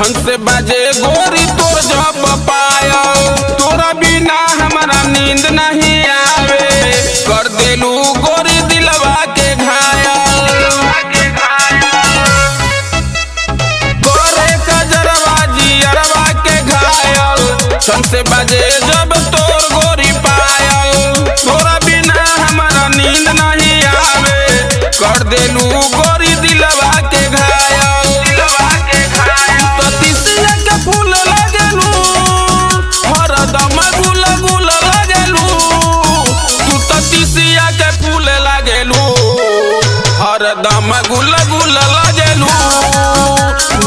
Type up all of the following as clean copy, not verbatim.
छन से बाजे गोरी तोर जब पायल, तोरा बिना हमारा नींद नहीं आवे, कर देलू गोरी दिलवा के घायल। गोरे कजरवा जियरवा के घायल, छन से बाजे जब तोर गोरी पायल, तोरा बिना हमारा नींद नहीं आवे, कर देलू गोरी दिलवा के घायल। ततीसिया के फूल लगेलू, हरदम गुल गुल लगेलू, तू ततीसिया के फूल लगेलू, हरदम गुल गुल लगेलू,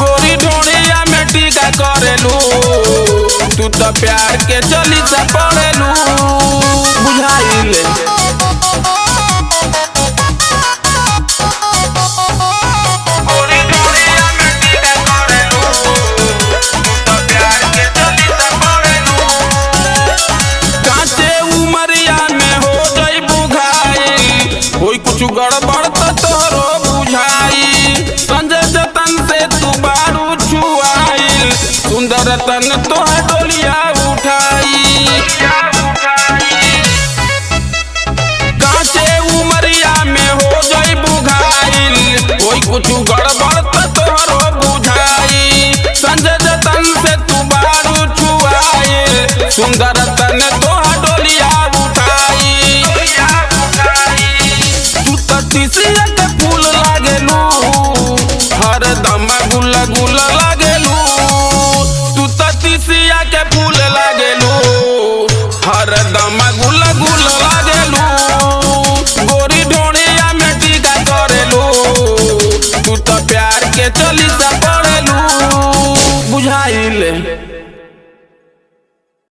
गोरी ढोड़िया में टीका करेलू, तू तो प्यार के चली से पड़ेलू बुझाइले। कुछ गड़बड़ तो तोरो बुझाई, संजय जतन से तू बारू छुआई, सुंदर तन तोहर डोलिया उठाई। कांचे उमरिया में हो जाई बुझाइल, कोई कुछ गड़बड़ तो तोरो बुझाई, संजय जतन से तू बारू छुआई, सुंदर तन तोहर डोलिया उठाई। ततीसिया के फूल लागेलू, हरदम गुल गुल लागेलू, तू ततीसिया के फूल लागेलू, हरदम